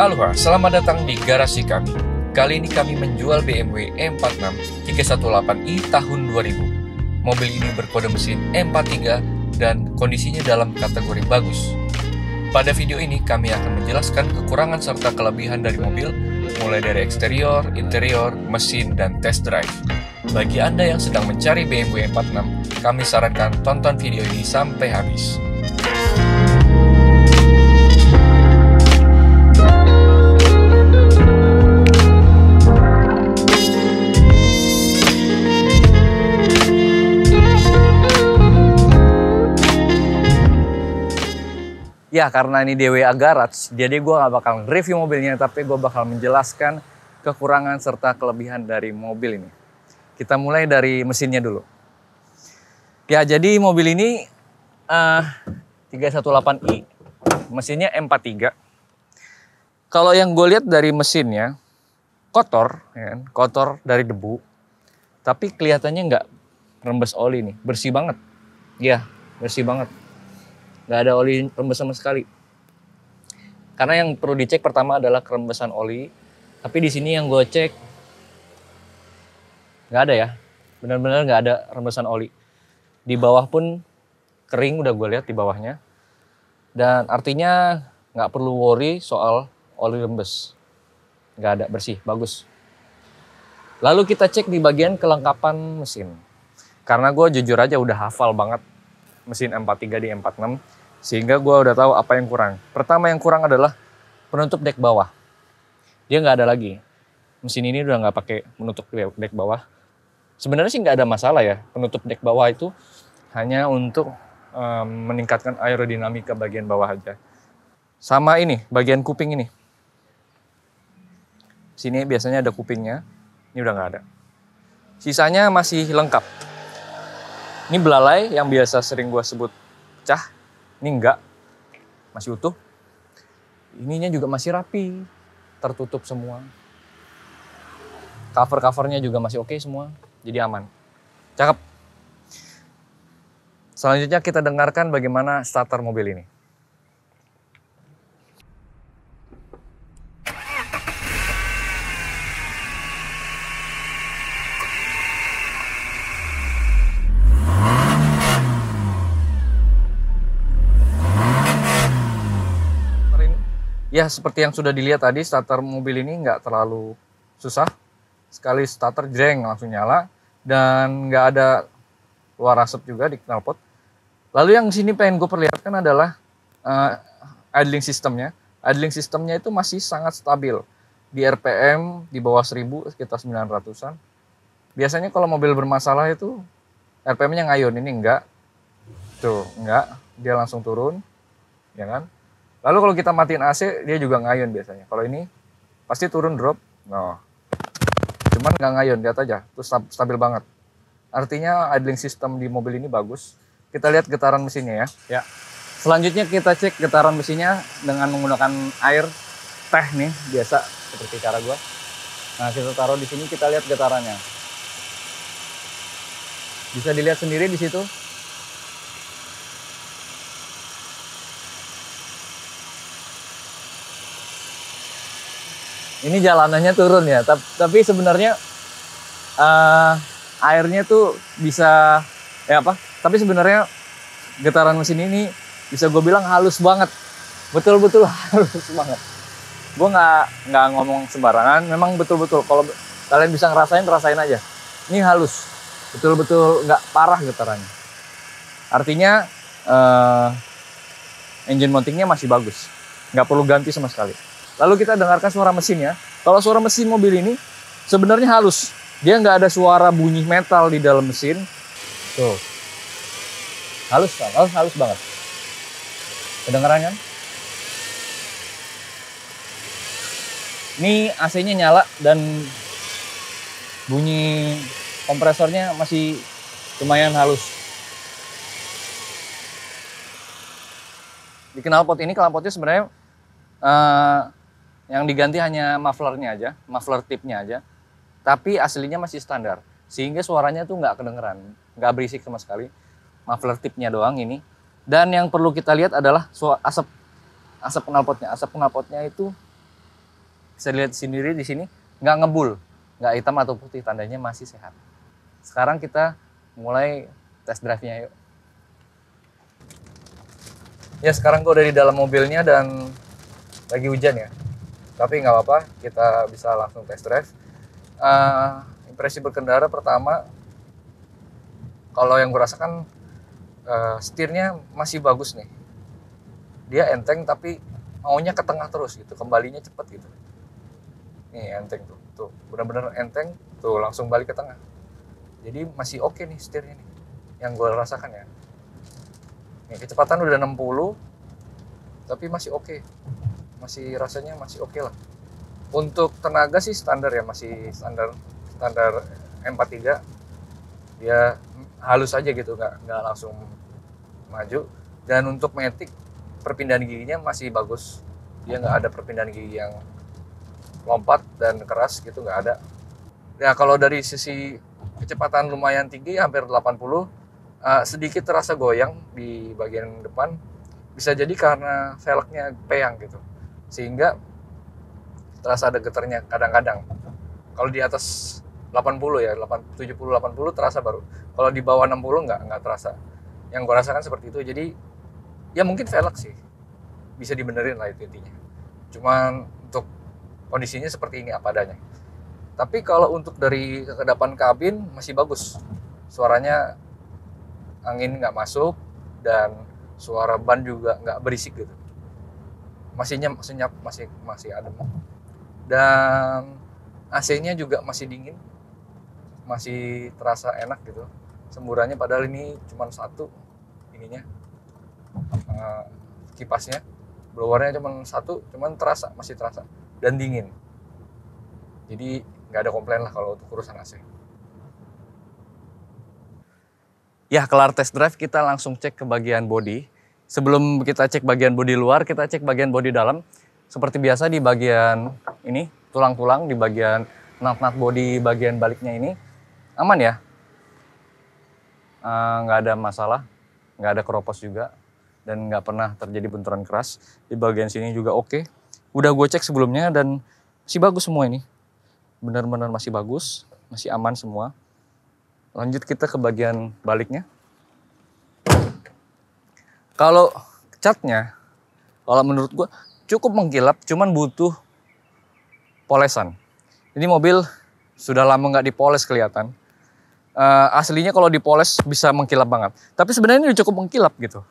Aloha, selamat datang di garasi kami. Kali ini kami menjual BMW E46 318i tahun 2000. Mobil ini berkode mesin E43 dan kondisinya dalam kategori bagus. Pada video ini kami akan menjelaskan kekurangan serta kelebihan dari mobil, mulai dari eksterior, interior, mesin, dan test drive. Bagi Anda yang sedang mencari BMW E46, kami sarankan tonton video ini sampai habis. Ya, karena ini DWA Garage, jadi gue gak bakal review mobilnya, tapi gue bakal menjelaskan kekurangan serta kelebihan dari mobil ini. Kita mulai dari mesinnya dulu. Ya, jadi mobil ini 318i, mesinnya M43. Kalau yang gue lihat dari mesinnya, kotor, ya kan? Kotor dari debu, tapi kelihatannya nggak rembes oli nih, bersih banget. Ya, bersih banget. Nggak ada oli rembes sama sekali. Karena yang perlu dicek pertama adalah kerembesan oli. Tapi di sini yang gue cek nggak ada ya, benar-benar nggak ada rembesan oli. Di bawah pun kering, udah gue lihat di bawahnya. Dan artinya nggak perlu worry soal oli rembes. Nggak ada, bersih, bagus. Lalu kita cek di bagian kelengkapan mesin. Karena gue jujur aja udah hafal banget mesin M43 di M46, sehingga gue udah tahu apa yang kurang. Pertama yang kurang adalah penutup dek bawah. Dia nggak ada lagi. Mesin ini udah nggak pakai penutup dek bawah. Sebenarnya sih nggak ada masalah ya. Penutup dek bawah itu hanya untuk meningkatkan aerodinamika bagian bawah aja. Sama ini, bagian kuping ini. Sini biasanya ada kupingnya. Ini udah nggak ada. Sisanya masih lengkap. Ini belalai yang biasa sering gue sebut pecah. Ini enggak, masih utuh. Ininya juga masih rapi, tertutup semua. Cover-covernya juga masih oke semua, jadi aman. Cakep. Selanjutnya kita dengarkan bagaimana starter mobil ini. Ya, seperti yang sudah dilihat tadi, starter mobil ini nggak terlalu susah. Sekali starter, jreng, langsung nyala. Dan nggak ada keluar asap juga di knalpot. Lalu yang sini pengen gue perlihatkan adalah idling systemnya. Idling systemnya itu masih sangat stabil. Di RPM di bawah 1000, sekitar 900-an. Biasanya kalau mobil bermasalah itu RPM-nya ngayun, ini enggak. Tuh, enggak. Dia langsung turun, ya kan? Lalu kalau kita matiin AC, dia juga ngayun biasanya. Kalau ini pasti turun drop. No. Cuman nggak ngayun, lihat aja. Itu stabil banget. Artinya idling system di mobil ini bagus. Kita lihat getaran mesinnya ya. Ya. Selanjutnya kita cek getaran mesinnya dengan menggunakan air teh nih, biasa seperti cara gua. Nah, kita taruh di sini, kita lihat getarannya. Bisa dilihat sendiri di situ. Ini jalanannya turun ya, tapi sebenarnya airnya tuh bisa, ya apa? Tapi sebenarnya getaran mesin ini bisa gue bilang halus banget, betul-betul halus banget. Gue nggak ngomong sembarangan, memang betul-betul. Kalau kalian bisa ngerasain, rasain aja. Ini halus, betul-betul nggak parah getarannya. Artinya engine mountingnya masih bagus, nggak perlu ganti sama sekali. Lalu kita dengarkan suara mesinnya. Kalau suara mesin mobil ini sebenarnya halus. Dia nggak ada suara bunyi metal di dalam mesin. Tuh. Halus banget. Kedengeran kan? Ini AC-nya nyala dan bunyi kompresornya masih lumayan halus. Di knalpot ini, knalpotnya sebenarnya yang diganti hanya mufflernya aja, muffler tipnya aja. Tapi aslinya masih standar, sehingga suaranya tuh nggak kedengeran, nggak berisik sama sekali. Muffler tipnya doang ini. Dan yang perlu kita lihat adalah asap knalpotnya. Asap knalpotnya itu Saya lihat sendiri di sini nggak ngebul, nggak hitam atau putih, tandanya masih sehat. Sekarang kita mulai test drive-nya yuk. Ya sekarang gue udah di dalam mobilnya dan lagi hujan ya. Tapi nggak apa-apa, kita bisa langsung test drive. Impresi berkendara pertama, kalau yang gue rasakan setirnya masih bagus nih. Dia enteng tapi maunya ke tengah terus gitu, kembalinya cepet gitu. Nih enteng tuh benar-benar enteng, tuh langsung balik ke tengah. Jadi masih oke nih setirnya nih, yang gue rasakan ya. Nih kecepatan udah 60, tapi masih oke. Masih rasanya masih oke lah. Untuk tenaga sih standar ya, masih standar M43. Dia halus aja gitu, nggak langsung maju. Dan untuk matic, perpindahan giginya masih bagus. Dia nggak ada perpindahan gigi yang lompat dan keras gitu, nggak ada. Ya kalau dari sisi kecepatan lumayan tinggi, hampir 80, sedikit terasa goyang di bagian depan. Bisa jadi karena velgnya peyang gitu, sehingga terasa ada getarnya kadang-kadang. Kalau di atas 80 ya, 70-80 terasa baru. Kalau di bawah 60 nggak terasa. Yang gue rasakan seperti itu. Jadi ya mungkin velg sih, bisa dibenerin lah itu intinya. Cuman untuk kondisinya seperti ini apa adanya. Tapi kalau untuk dari kedepan kabin masih bagus. Suaranya angin nggak masuk dan suara ban juga nggak berisik gitu. Masih senyap, masih adem. Dan AC-nya juga masih dingin. Masih terasa enak gitu. Semburannya padahal ini cuma satu ininya. Kipasnya, blowernya cuma satu, cuman masih terasa dan dingin. Jadi nggak ada komplain lah kalau untuk urusan AC. Ya kelar test drive, kita langsung cek ke bagian bodi. Sebelum kita cek bagian bodi luar, kita cek bagian bodi dalam. Seperti biasa di bagian ini, tulang-tulang di bagian nut-nut bodi bagian baliknya ini aman ya. Nggak ada masalah, nggak ada keropos juga. Dan nggak pernah terjadi benturan keras. Di bagian sini juga oke. Udah gue cek sebelumnya dan masih bagus semua ini. Benar-benar masih bagus, masih aman semua. Lanjut kita ke bagian baliknya. Kalau catnya, kalau menurut gue cukup mengkilap, cuman butuh polesan. Ini mobil sudah lama nggak dipoles kelihatan. Aslinya kalau dipoles bisa mengkilap banget. Tapi sebenarnya ini udah cukup mengkilap gitu.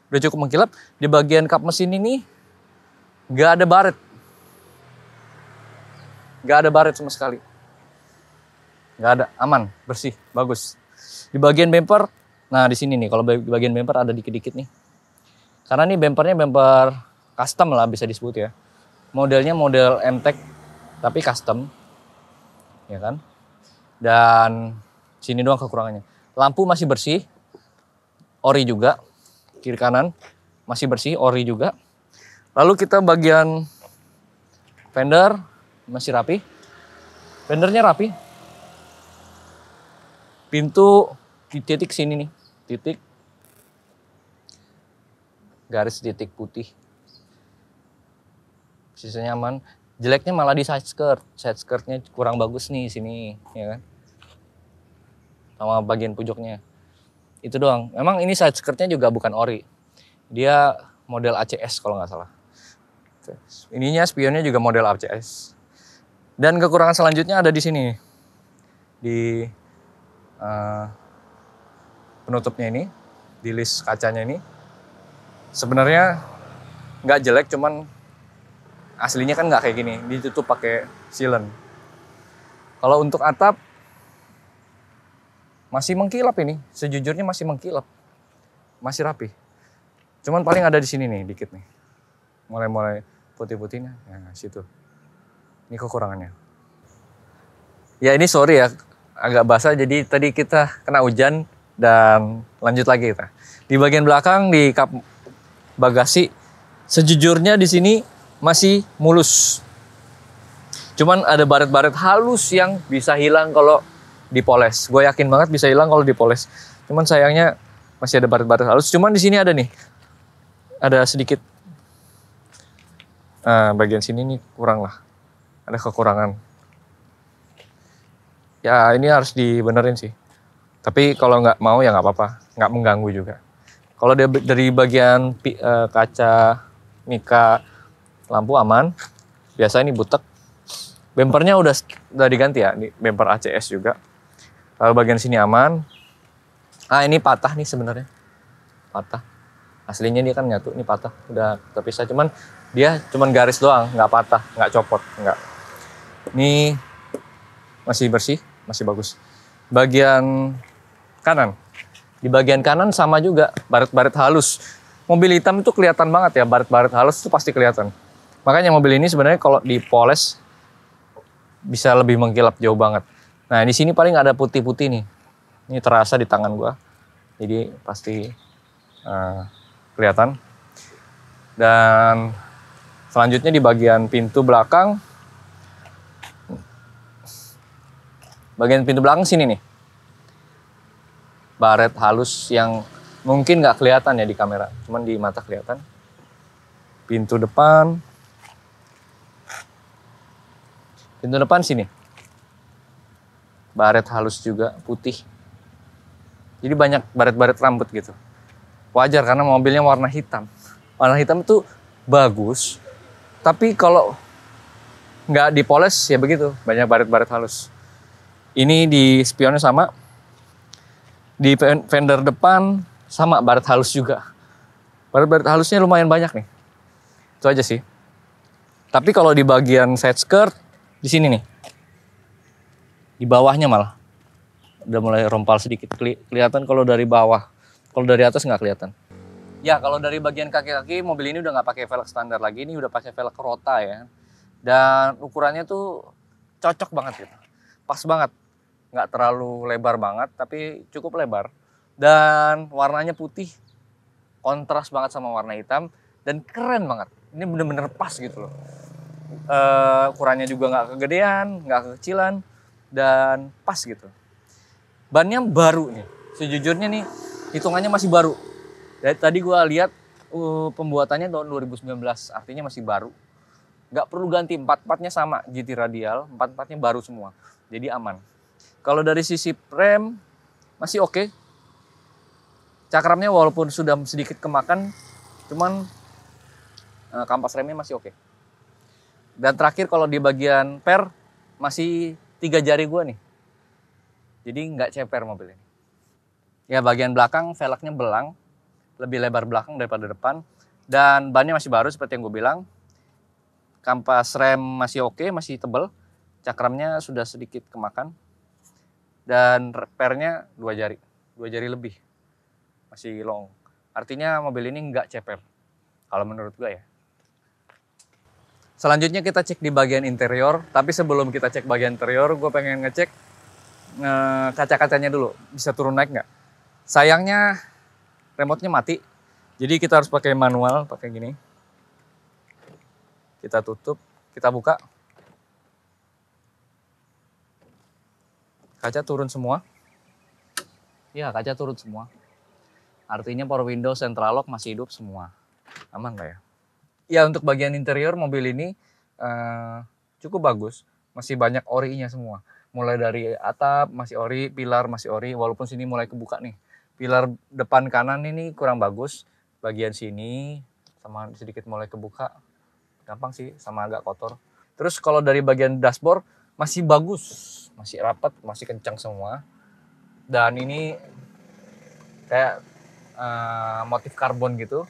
Udah cukup mengkilap. Di bagian kap mesin ini nggak ada baret. Nggak ada baret sama sekali. Nggak ada, aman, bersih, bagus. Di bagian bumper, nah di sini nih, kalau bagian bumper ada dikit-dikit nih. Karena nih bumpernya bumper custom lah bisa disebut ya. Modelnya model M-Tech tapi custom. Ya kan? Dan sini doang kekurangannya. Lampu masih bersih. Ori juga. Kiri kanan masih bersih, ori juga. Lalu kita bagian fender masih rapi. Fendernya rapi. Pintu di titik sini nih. Titik. Garis titik putih. Sisanya aman. Jeleknya malah di side skirt. Side skirtnya kurang bagus nih sini, ya kan? Sama bagian pojoknya. Itu doang. Emang ini side skirtnya juga bukan ori. Dia model ACS kalau nggak salah. Ininya spionnya juga model ACS. Dan kekurangan selanjutnya ada di sini. Di penutupnya ini. Di list kacanya ini. Sebenarnya nggak jelek, cuman aslinya kan nggak kayak gini, ditutup pakai sealant. Kalau untuk atap masih mengkilap ini, sejujurnya masih mengkilap, masih rapi. Cuman paling ada di sini nih, dikit nih, mulai putih-putihnya, nah situ. Ini kekurangannya. Ya ini sorry ya, agak basah, jadi tadi kita kena hujan dan lanjut lagi kita. Di bagian belakang di kap bagasi, sejujurnya di sini masih mulus. Cuman ada baret-baret halus yang bisa hilang kalau dipoles. Gue yakin banget bisa hilang kalau dipoles. Cuman sayangnya masih ada baret-baret halus. Cuman di sini ada nih, ada sedikit. Bagian sini nih kurang lah. ada kekurangan. Ya ini harus dibenerin sih. Tapi kalau nggak mau ya nggak apa-apa, nggak mengganggu juga. Kalau dari bagian kaca, mika, lampu aman. Biasa ini butek. Bempernya udah diganti ya, ini bemper ACS juga. Lalu bagian sini aman. Ah ini patah nih sebenarnya, patah. Aslinya dia kan nyatu, ini patah, udah terpisah. Cuman dia cuman garis doang, nggak patah, nggak copot, nggak. Ini masih bersih, masih bagus. Bagian kanan, di bagian kanan sama juga, baret-baret halus. Mobil hitam itu kelihatan banget ya, baret-baret halus itu pasti kelihatan. Makanya mobil ini sebenarnya kalau dipoles bisa lebih mengkilap jauh banget. Nah di sini paling ada putih-putih nih. Ini terasa di tangan gua, jadi pasti kelihatan. Dan selanjutnya di bagian pintu belakang. Bagian pintu belakang sini nih. Baret halus yang mungkin nggak kelihatan ya di kamera, cuman di mata kelihatan. Pintu depan. Pintu depan sini. Baret halus juga, putih. Jadi banyak baret-baret rambut gitu. Wajar karena mobilnya warna hitam. Warna hitam itu bagus, tapi kalau nggak dipoles ya begitu, banyak baret-baret halus. Ini di spionnya sama, di fender depan sama baret halus juga. Baret-baret halusnya lumayan banyak nih. Itu aja sih. Tapi kalau di bagian side skirt, di sini nih, di bawahnya malah udah mulai rompal sedikit, kelihatan kalau dari bawah. Kalau dari atas nggak kelihatan. Ya kalau dari bagian kaki-kaki mobil ini udah nggak pakai velg standar lagi, ini udah pakai velg Rota ya. Dan ukurannya tuh cocok banget gitu, pas banget, nggak terlalu lebar banget, tapi cukup lebar. Dan warnanya putih, kontras banget sama warna hitam, dan keren banget. Ini bener-bener pas gitu loh. Ukurannya juga nggak kegedean, nggak kekecilan, dan pas gitu. Bannya baru nih, sejujurnya nih hitungannya masih baru. Dari tadi gue lihat pembuatannya tahun 2019, artinya masih baru. Nggak perlu ganti, empat-empatnya sama, GT radial, empat-empatnya baru semua, jadi aman. Kalau dari sisi rem masih oke. Cakramnya walaupun sudah sedikit kemakan, cuman kampas remnya masih oke. Dan terakhir kalau di bagian per masih 3 jari gue nih. Jadi nggak ceper mobil ini. Ya bagian belakang velgnya belang, lebih lebar belakang daripada depan. Dan bannya masih baru seperti yang gue bilang. Kampas rem masih oke, masih tebal. Cakramnya sudah sedikit kemakan. Dan pernya 2 jari, 2 jari lebih. Masih long. Artinya mobil ini nggak ceper. Kalau menurut gue ya. Selanjutnya kita cek di bagian interior. Tapi sebelum kita cek bagian interior, gue pengen ngecek kaca-kacanya dulu. Bisa turun naik nggak? Sayangnya remote-nya mati. Jadi kita harus pakai manual, pakai gini. Kita tutup, kita buka. Kaca turun semua. Ya, kaca turun semua. Artinya power window, central lock masih hidup semua. Aman nggak ya? Ya, untuk bagian interior mobil ini cukup bagus. Masih banyak orinya semua. Mulai dari atap masih ori, pilar masih ori, walaupun sini mulai kebuka nih. Pilar depan kanan ini kurang bagus. Bagian sini sama sedikit mulai kebuka. Gampang sih, sama agak kotor. Terus kalau dari bagian dashboard masih bagus. Masih rapat, masih kencang semua. Dan ini kayak motif karbon gitu.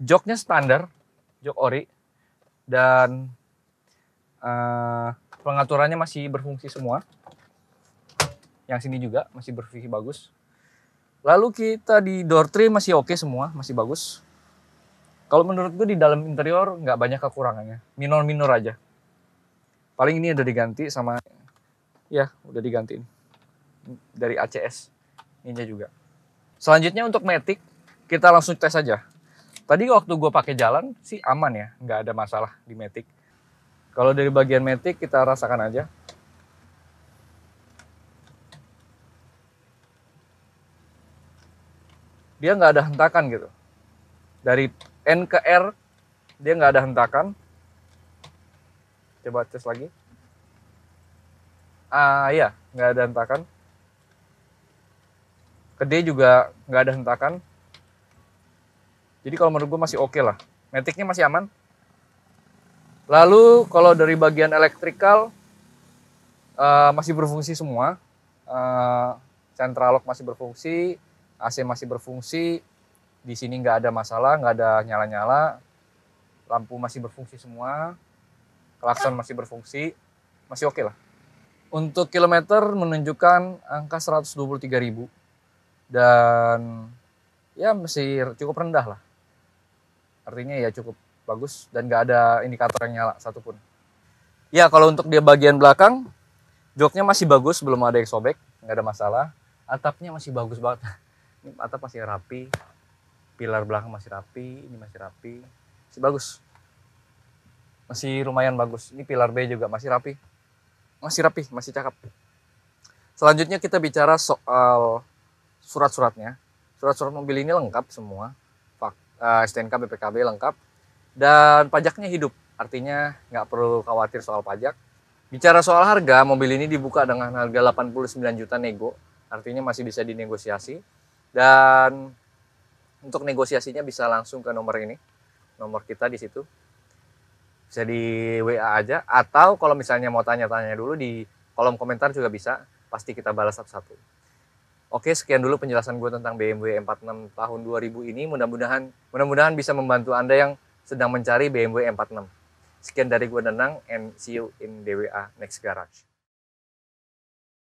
Joknya standar, jok ori. Dan pengaturannya masih berfungsi semua. Yang sini juga masih berfungsi bagus. Lalu kita di door trim masih oke semua, masih bagus. Kalau menurut gue di dalam interior nggak banyak kekurangannya, minor-minor aja. Paling ini udah diganti sama, ya udah digantiin dari ACS, ini juga. Selanjutnya untuk matic, kita langsung tes aja. Tadi waktu gue pakai jalan sih aman ya, nggak ada masalah di matic. Kalau dari bagian matic kita rasakan aja. Dia nggak ada hentakan gitu. Dari N ke R dia nggak ada hentakan. Coba tes lagi. Iya, nggak ada hentakan. Ke juga nggak ada hentakan. Jadi kalau menurut gue masih oke lah. Matic-nya masih aman. Lalu kalau dari bagian elektrikal masih berfungsi semua. Central lock masih berfungsi, AC masih berfungsi. Di sini nggak ada masalah, nggak ada nyala-nyala. Lampu masih berfungsi semua. Klakson masih berfungsi. Masih oke lah. Untuk kilometer menunjukkan angka 123.000 dan ya masih cukup rendah lah. Artinya ya cukup bagus dan nggak ada indikator yang nyala satupun. Ya kalau untuk dia bagian belakang, joknya masih bagus, belum ada yang sobek, nggak ada masalah. Atapnya masih bagus banget. Ini atap masih rapi, pilar belakang masih rapi, ini masih rapi, masih bagus. Masih lumayan bagus. Ini pilar B juga masih rapi. Masih rapi, masih cakep. Selanjutnya kita bicara soal surat-suratnya. Surat-surat mobil ini lengkap semua. STNK, BPKB lengkap. Dan pajaknya hidup. Artinya nggak perlu khawatir soal pajak. Bicara soal harga, mobil ini dibuka dengan harga 89 juta nego. Artinya masih bisa dinegosiasi. Dan untuk negosiasinya bisa langsung ke nomor ini. Nomor kita di situ. Bisa di WA aja, atau kalau misalnya mau tanya-tanya dulu di kolom komentar juga bisa, pasti kita balas satu-satu. Oke, sekian dulu penjelasan gue tentang BMW 46 tahun 2000 ini. Mudah-mudahan bisa membantu Anda yang sedang mencari BMW 46. Sekian dari gue Danang, and see you in DWA Next Garage.